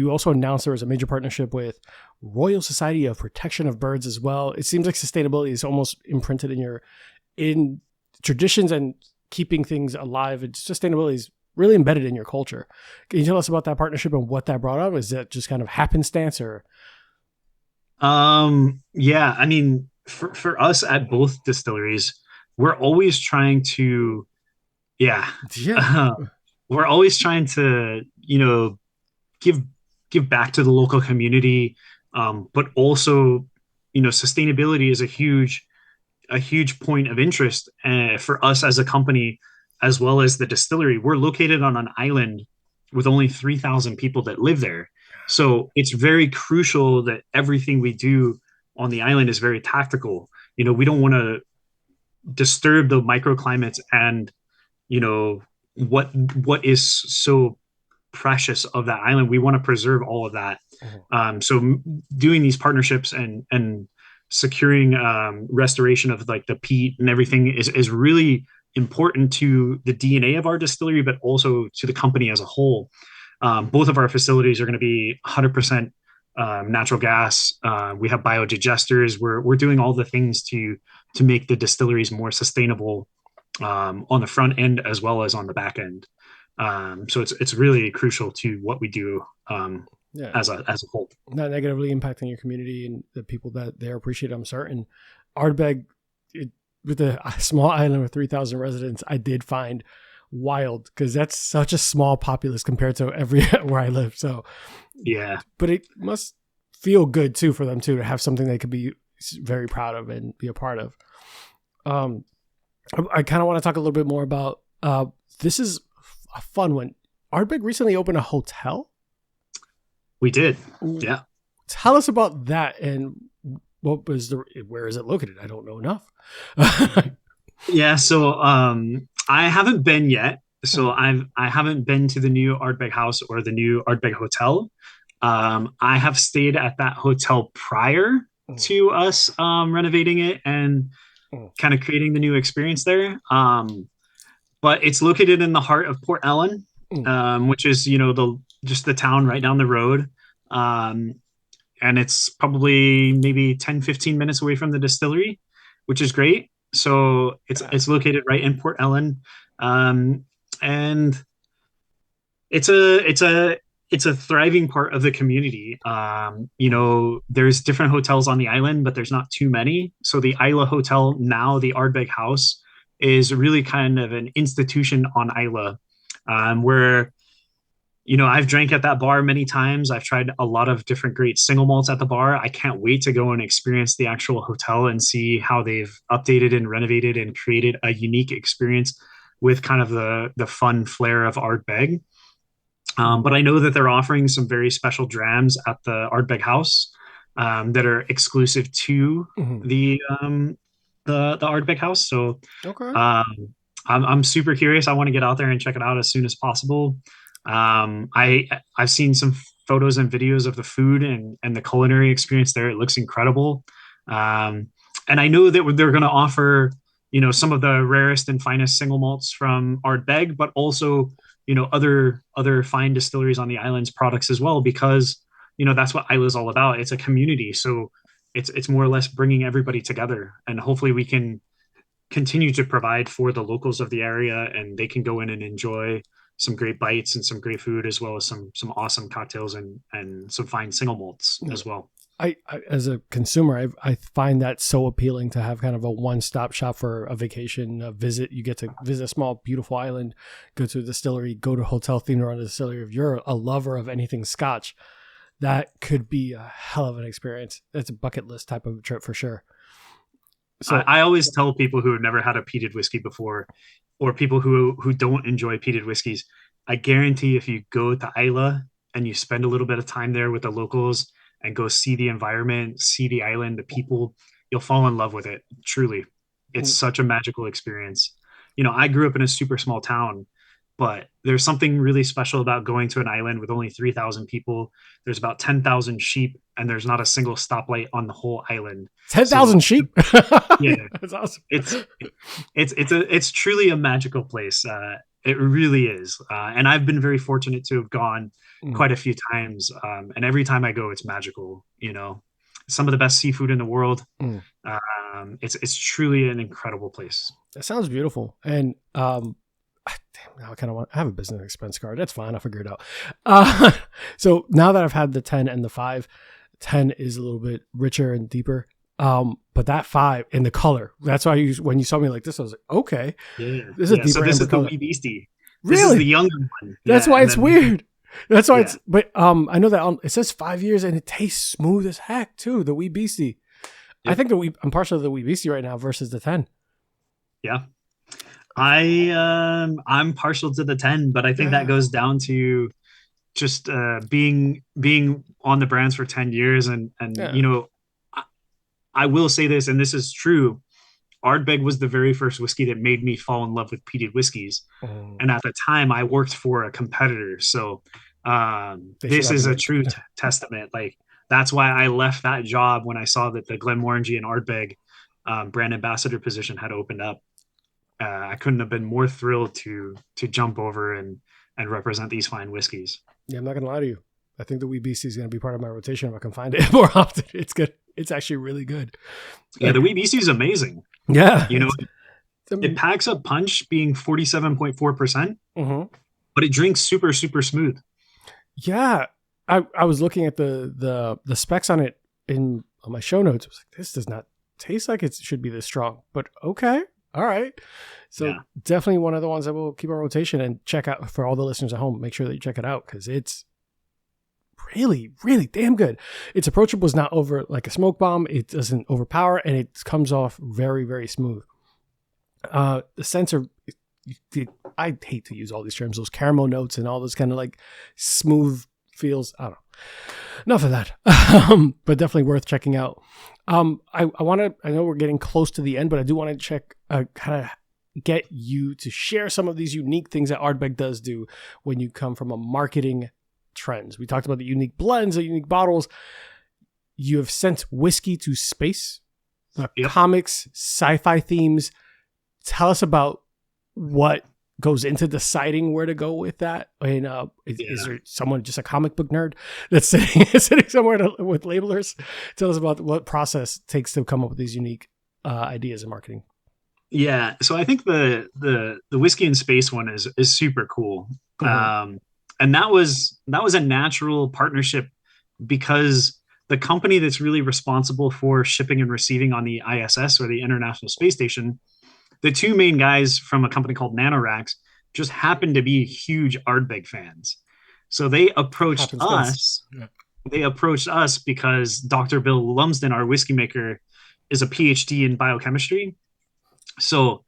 also announced there was a major partnership with Royal Society of Protection of Birds as well. It seems like sustainability is almost imprinted in traditions and keeping things alive. And sustainability is really embedded in your culture. Can you tell us about that partnership and what that brought up? Is that just kind of happenstance or? Yeah, I mean, for us at both distilleries, we're always trying to, we're always trying to, give back to the local community, but also sustainability is a huge point of interest for us as a company, as well as the distillery. We're located on an island with only 3,000 people that live there. So it's very crucial that everything we do on the island is very tactical. We don't want to disturb the microclimates and, what is so precious of that island. We want to preserve all of that. So doing these partnerships and securing restoration of like the peat and everything is really important to the DNA of our distillery, but also to the company as a whole. Both of our facilities are going to be 100% natural gas. We have biodigesters. We're doing all the things to make the distilleries more sustainable on the front end as well as on the back end. So it's really crucial to what we do as a whole. Not negatively impacting your community and the people that they appreciate. I'm certain. Ardbeg, with a small island with 3,000 residents, I did find wild because that's such a small populace compared to where I live. So yeah, but it must feel good too for them too to have something they could be very proud of and be a part of. I kind of want to talk a little bit more about this is a fun one. Ardbeg recently opened a hotel. We did. Yeah. Tell us about that and where is it located? I don't know enough. Yeah. So I haven't been yet. So I haven't been to the new Ardbeg house or the new Ardbeg hotel. I have stayed at that hotel prior to us renovating it and kind of creating the new experience there. But it's located in the heart of Port Ellen, which is, just the town right down the road. And it's probably maybe 10, 15 minutes away from the distillery, which is great. So it's located right in Port Ellen. And it's a thriving part of the community. There's different hotels on the island, but there's not too many. So the Islay Hotel, now the Ardbeg House, is really kind of an institution on Islay, where, I've drank at that bar many times. I've tried a lot of different great single malts at the bar. I can't wait to go and experience the actual hotel and see how they've updated and renovated and created a unique experience with kind of the fun flair of Ardbeg. But I know that they're offering some very special drams at the Ardbeg House that are exclusive to the Ardbeg House. So okay. I'm super curious. I want to get out there and check it out as soon as possible. I've seen some photos and videos of the food and the culinary experience there. It looks incredible. And I know that they're going to offer, some of the rarest and finest single malts from Ardbeg, but also, other fine distilleries on the island's products as well, because, that's what Islay is all about. It's a community. So it's more or less bringing everybody together, and hopefully we can continue to provide for the locals of the area, and they can go in and enjoy some great bites and some great food, as well as some awesome cocktails and some fine single malts as well. I as a consumer, I find that so appealing to have kind of a one-stop shop for a vacation, a visit. You get to visit a small, beautiful island, go to a distillery, go to a hotel themed around the distillery. If you're a lover of anything Scotch, that could be a hell of an experience. That's a bucket list type of trip for sure. So I always tell people who have never had a peated whiskey before, or people who don't enjoy peated whiskeys, I guarantee if you go to Islay and you spend a little bit of time there with the locals and go see the environment, see the island, the people, you'll fall in love with it. Truly. It's such a magical experience. I grew up in a super small town, but there's something really special about going to an island with only 3,000 people. There's about 10,000 sheep, and there's not a single stoplight on the whole island. 10,000 sheep? Yeah. That's awesome. It's truly a magical place. It really is. And I've been very fortunate to have gone quite a few times. And every time I go, it's magical. Some of the best seafood in the world. It's truly an incredible place. That sounds beautiful. And now I have a business expense card. That's fine. I'll figure it out. So now that I've had the 10 and the 5, 10 is a little bit richer and deeper. But that 5 in the color, that's why when you saw me like this, I was like, okay, this is a deeper. So this is color. the Beastie. Really? This is the younger one. That's why it's weird. That's why it's, but I know that it says 5 years and it tastes smooth as heck too. The wee Beastie. I think I'm partial to the Wee Beastie right now versus the 10. Yeah. I'm partial to the 10, but I think that goes down to just being on the brands for 10 years and you know, I will say this, and this is true. Ardbeg was the very first whiskey that made me fall in love with peated whiskeys. And at the time I worked for a competitor. So this is a true testament. Like, that's why I left that job when I saw that the Glenmorangie and Ardbeg brand ambassador position had opened up. I couldn't have been more thrilled to jump over and represent these fine whiskeys. Yeah, I'm not going to lie to you. I think the Wee Beastie is going to be part of my rotation if I can find it more often. It's good. It's actually really good. Yeah, the Wee Beastie is amazing. Yeah. You know, it packs a punch being 47.4%, but it drinks super, super smooth. Yeah. I was looking at the specs on it on my show notes. I was like, this does not taste like it should be this strong, but okay. All right. So definitely one of the ones that we'll keep on rotation and check out for all the listeners at home. Make sure that you check it out because it's really, really damn good. It's approachable. It's not over like a smoke bomb. It doesn't overpower and it comes off very, very smooth. The scents are, I hate to use all these terms, those caramel notes and all those kind of like smooth feels. I don't know. Enough of that. But definitely worth checking out. I know we're getting close to the end, but I do want to check, kind of get you to share some of these unique things that Ardbeg does do when you come from a marketing trends. We talked about the unique blends, the unique bottles. You have sent whiskey to space, comics, sci-fi themes. Tell us about what goes into deciding where to go with that. And is there someone, just a comic book nerd that's sitting somewhere with labelers? Tell us about what process it takes to come up with these unique ideas in marketing. Yeah, so I think the whiskey in space one is super cool, and that was a natural partnership because the company that's really responsible for shipping and receiving on the ISS, or the International Space Station, the two main guys from a company called NanoRacks just happened to be huge Ardbeg fans. So they approached us. Yeah. They approached us because Dr. Bill Lumsden, our whiskey maker, is a PhD in biochemistry. So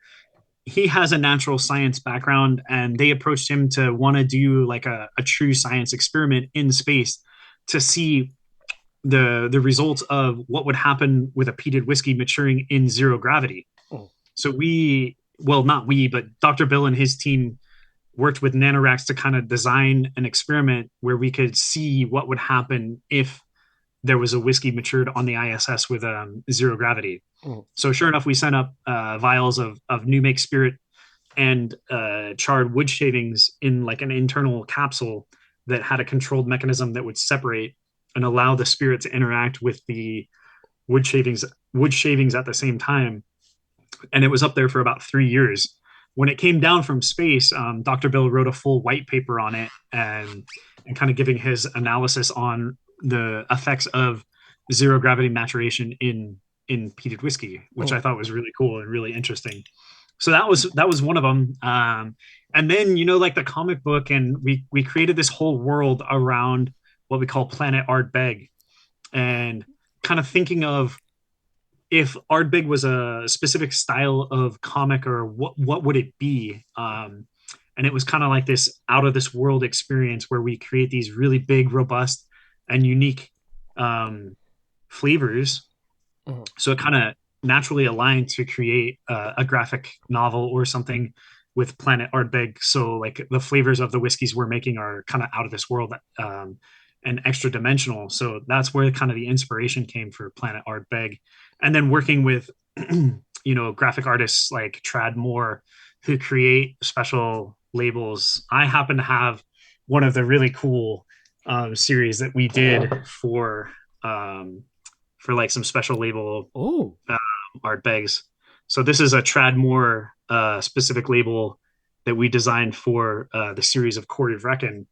he has a natural science background, and they approached him to want to do like a true science experiment in space to see the results of what would happen with a peated whiskey maturing in zero gravity. So but Dr. Bill and his team worked with NanoRacks to kind of design an experiment where we could see what would happen if there was a whiskey matured on the ISS with zero gravity. So sure enough, we sent up vials of new make spirit and charred wood shavings in like an internal capsule that had a controlled mechanism that would separate and allow the spirit to interact with the wood shavings at the same time. And it was up there for about 3 years. When it came down from space, Dr. Bill wrote a full white paper on it and kind of giving his analysis on the effects of zero gravity maturation in peated whiskey, which I thought was really cool and really interesting. So that was one of them. And then, like the comic book, and we created this whole world around what we call Planet Ardbeg, and kind of thinking of if Ardbeg was a specific style of comic, or what would it be? And it was kind of like this out of this world experience where we create these really big, robust, and unique flavors. So it kind of naturally aligned to create a graphic novel or something with Planet Ardbeg. So like the flavors of the whiskeys we're making are kind of out of this world and extra dimensional. So that's where kind of the inspiration came for Planet Ardbeg. And then working with, graphic artists like Trad Moore, who create special labels. I happen to have one of the really cool series that we did for like some special label Ardbegs. So this is a Trad Moore specific label that we designed for the series of Court of Reckon,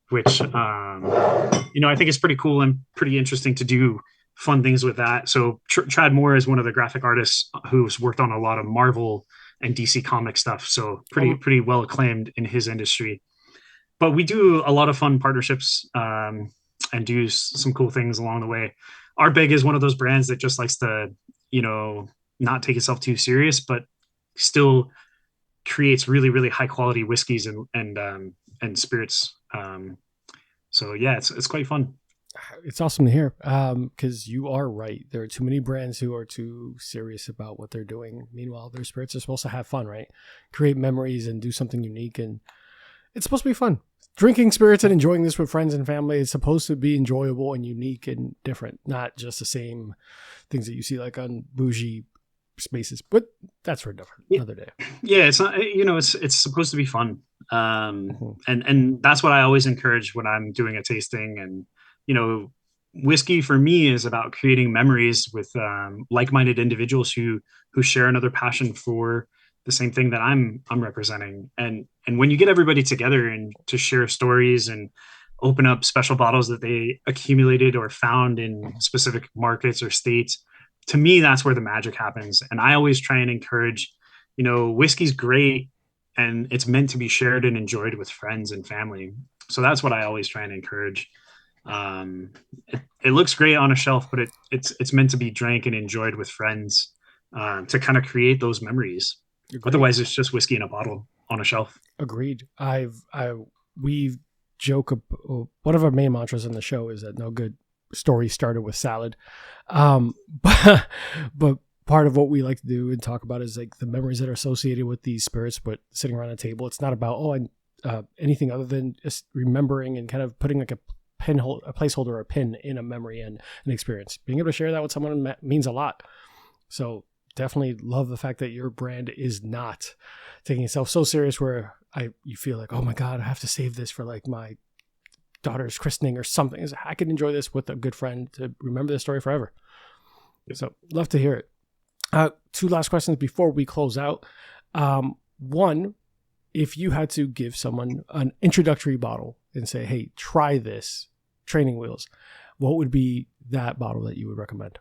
which I think is pretty cool and pretty interesting to do fun things with that. So Trad Moore is one of the graphic artists who's worked on a lot of Marvel and DC comic stuff. So pretty well acclaimed in his industry. But we do a lot of fun partnerships and do some cool things along the way. Ardbeg is one of those brands that just likes to, you know, not take itself too serious, but still creates really, really high quality whiskeys and spirits. So yeah, it's quite fun. It's awesome to hear, because you are right. There are too many brands who are too serious about what they're doing. Meanwhile, their spirits are supposed to have fun, right? Create memories and do something unique, and it's supposed to be fun. Drinking spirits and enjoying this with friends and family is supposed to be enjoyable and unique and different, not just the same things that you see like on bougie spaces. But that's for another day. Yeah, it's not, you know, it's supposed to be fun. And that's what I always encourage when I'm doing a tasting. And you know, whiskey for me is about creating memories with like-minded individuals who share another passion for the same thing that I'm representing. And when you get everybody together and to share stories and open up special bottles that they accumulated or found in specific markets or states, to me that's where the magic happens. And I always try and encourage, you know, whiskey's great and it's meant to be shared and enjoyed with friends and family. So that's what I always try and encourage. It looks great on a shelf, but it's meant to be drank and enjoyed with friends, to kind of create those memories. Agreed. Otherwise, it's just whiskey in a bottle on a shelf. Agreed. We joke. One of our main mantras in the show is that no good story started with salad. But part of what we like to do and talk about is like the memories that are associated with these spirits, but sitting around a table. It's not about anything other than just remembering and kind of putting like a placeholder or a pin in a memory and an experience. Being able to share that with someone means a lot. So definitely love the fact that your brand is not taking itself so serious where you feel like, oh my God, I have to save this for like my daughter's christening or something. I can enjoy this with a good friend to remember this story forever. So love to hear it. Two last questions before we close out. One, if you had to give someone an introductory bottle and say, hey, try this Training Wheels, what would be that bottle that you would recommend?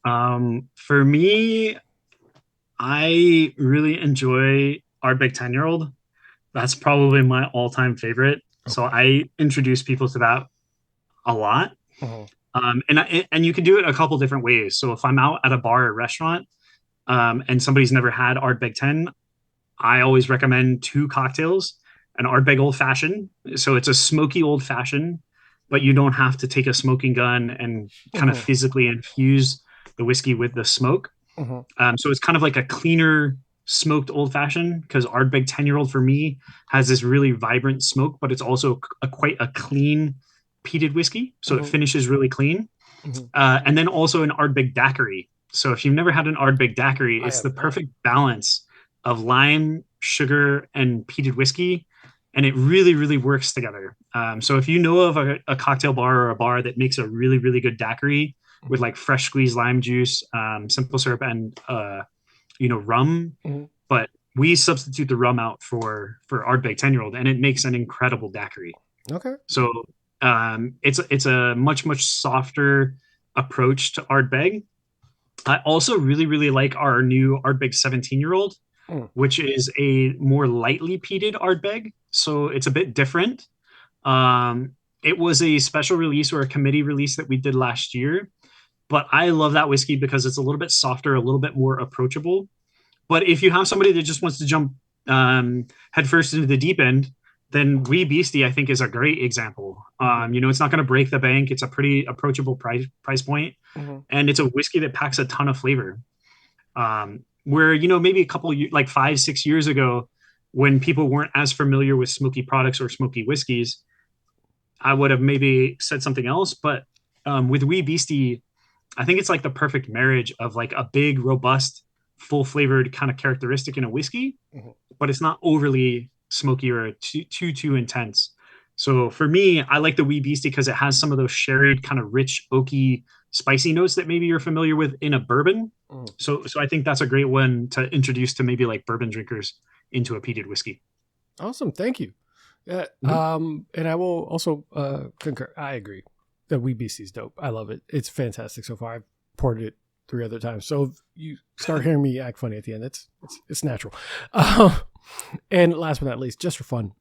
For me, I really enjoy Ardbeg 10-year-old. That's probably my all-time favorite. Okay. So I introduce people to that a lot. And you can do it a couple different ways. So if I'm out at a bar or restaurant, and somebody's never had Ardbeg 10, I always recommend two cocktails: an Ardbeg Old Fashioned. So it's a smoky old fashioned, but you don't have to take a smoking gun and kind of physically infuse the whiskey with the smoke. So it's kind of like a cleaner smoked old fashioned, because Ardbeg 10-year-old for me has this really vibrant smoke, but it's also quite a clean peated whiskey. So it finishes really clean. And then also an Ardbeg daiquiri. So if you've never had an Ardbeg daiquiri, it's the perfect balance of lime, sugar, and peated whiskey. And it really, really works together. So if you know of a cocktail bar or a bar that makes a really, really good daiquiri with like fresh squeezed lime juice, simple syrup, and rum, but we substitute the rum out for Ardbeg 10-year-old, and it makes an incredible daiquiri. Okay. So it's a much softer approach to Ardbeg. I also really, really like our new Ardbeg 17-year-old, which is a more lightly peated Ardbeg. So it's a bit different. It was a special release or a committee release that we did last year, but I love that whiskey because it's a little bit softer, a little bit more approachable. But if you have somebody that just wants to jump headfirst into the deep end, then Beastie, I think, is a great example. It's not going to break the bank. It's a pretty approachable price point, and it's a whiskey that packs a ton of flavor. Where, maybe a couple, like 5-6 years ago, when people weren't as familiar with smoky products or smoky whiskeys, I would have maybe said something else. But with Beastie, I think it's like the perfect marriage of like a big, robust, full flavored kind of characteristic in a whiskey, but it's not overly smoky or too intense. So for me, I like the Beastie because it has some of those sherried kind of rich, oaky, spicy notes that maybe you're familiar with in a bourbon. So I think that's a great one to introduce to maybe like bourbon drinkers into a peated whiskey. Awesome. Thank you. And I will also concur. I agree. The Beastie is dope. I love it. It's fantastic so far. I've poured it 3 other times. So if you start hearing me act funny at the end, it's natural. And last but not least, just for fun,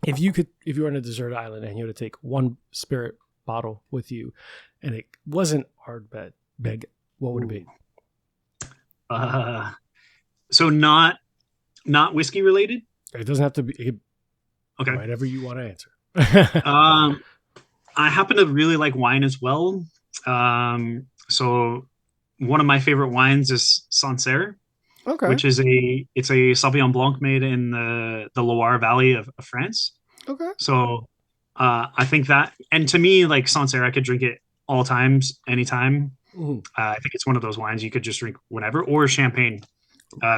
if you were on a desert island and you had to take one spirit bottle with you and it wasn't Ardbeg, what would it be? So not whiskey related. It doesn't have to be. Okay. Whatever you want to answer. I happen to really like wine as well. So one of my favorite wines is Sancerre, Okay. which is a Sauvignon Blanc made in the Loire Valley of France. Okay. So I think that, and to me, like Sancerre, I could drink it all times, anytime. Mm-hmm. I think it's one of those wines you could just drink whenever, or champagne.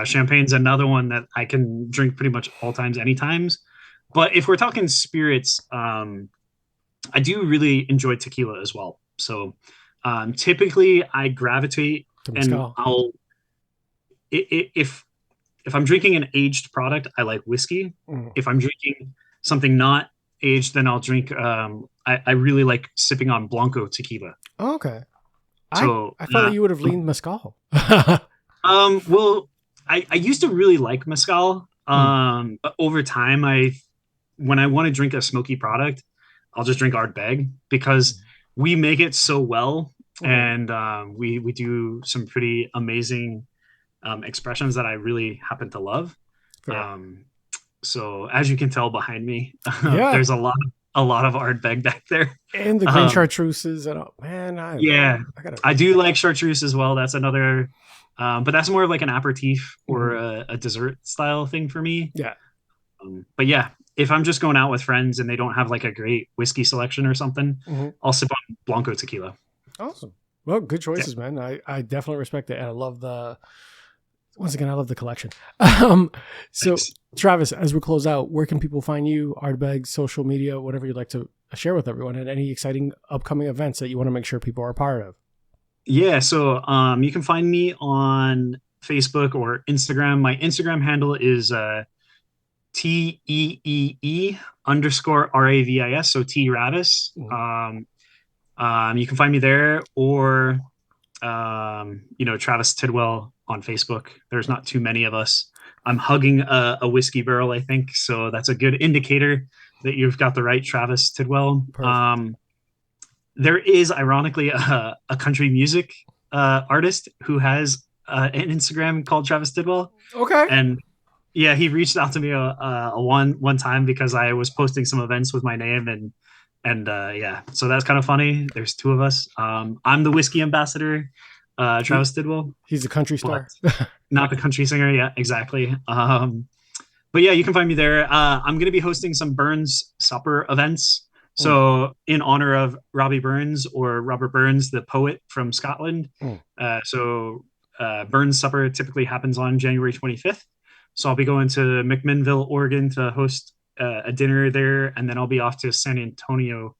Champagne's another one that I can drink pretty much all times, any times. But if we're talking spirits, I do really enjoy tequila as well. So typically I gravitate and I'll if I'm drinking an aged product, I like whiskey. If I'm drinking something not aged, then I'll drink I really like sipping on Blanco tequila. Oh, okay. So I thought that you would have leaned mezcal. Well, I used to really like mezcal. But over time when I want to drink a smoky product, I'll just drink Ardbeg because we make it so well. And we do some pretty amazing expressions that I really happen to love. So as you can tell behind me, there's a lot of Ardbeg back there. And the green chartreuses and man, I do like chartreuse as well. That's another but that's more of like an aperitif or a dessert style thing for me. Yeah. But yeah, if I'm just going out with friends and they don't have like a great whiskey selection or something, I'll sip on Blanco tequila. Awesome. Well, good choices, man. I definitely respect it. And I love I love the collection. So Thanks. Travis, as we close out, where can people find you, Ardbeg, social media, whatever you'd like to share with everyone, and any exciting upcoming events that you want to make sure people are a part of? Yeah. So you can find me on Facebook or Instagram. My Instagram handle is TEEE_RAVIS. So T Ravis. You can find me there, or Travis Tidwell on Facebook. There's not too many of us. I'm hugging a whiskey barrel, I think, so that's a good indicator that you've got the right Travis Tidwell. There is ironically a country music artist who has an Instagram called Travis Tidwell. Okay. And yeah, he reached out to me one time because I was posting some events with my name, and so that's kind of funny. There's two of us. I'm the whiskey ambassador, Travis Tidwell. He's a country star. Not the country singer. Yeah, exactly. But yeah, you can find me there. I'm going to be hosting some Burns supper events. So in honor of Robbie Burns, or Robert Burns, the poet from Scotland. Burns supper typically happens on January 25th. So I'll be going to McMinnville, Oregon to host a dinner there. And then I'll be off to San Antonio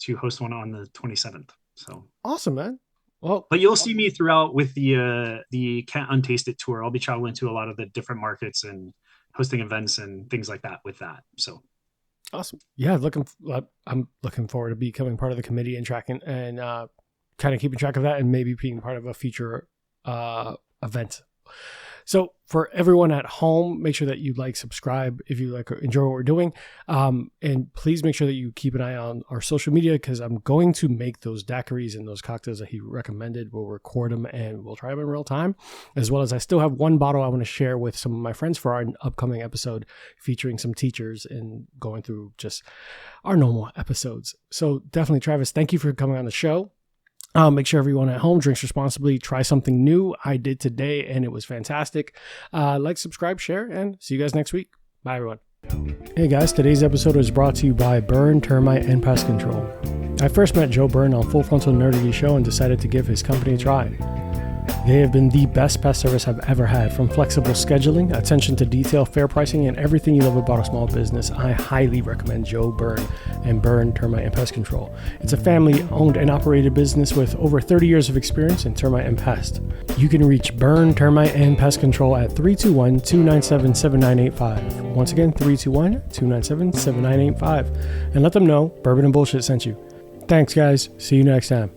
to host one on the 27th. So awesome, man. Well, but you'll see me throughout with the Can't Untaste It tour. I'll be traveling to a lot of the different markets and hosting events and things like that with that. So awesome. Yeah. I'm looking forward to becoming part of the committee and tracking and kind of keeping track of that, and maybe being part of a future event. So for everyone at home, make sure that you subscribe if you enjoy what we're doing. And please make sure that you keep an eye on our social media, because I'm going to make those daiquiris and those cocktails that he recommended. We'll record them and we'll try them in real time, as well as I still have one bottle I want to share with some of my friends for our upcoming episode featuring some teachers and going through just our normal episodes. So definitely, Travis, thank you for coming on the show. Make sure everyone at home drinks responsibly. Try something new. I did today, and it was fantastic. Subscribe, share, and see you guys next week. Bye, everyone. Hey, guys. Today's episode was brought to you by Burn, Termite, and Pest Control. I first met Joe Byrne on Full Frontal Nerdity Show and decided to give his company a try. They have been the best pest service I've ever had, from flexible scheduling, attention to detail, fair pricing, and everything you love about a small business. I highly recommend Joe Byrne and Burn, Termite, and Pest Control. It's a family-owned and operated business with over 30 years of experience in termite and pest. You can reach Burn, Termite, and Pest Control at 321-297-7985. Once again, 321-297-7985. And let them know Bourbon and Bullshit sent you. Thanks, guys. See you next time.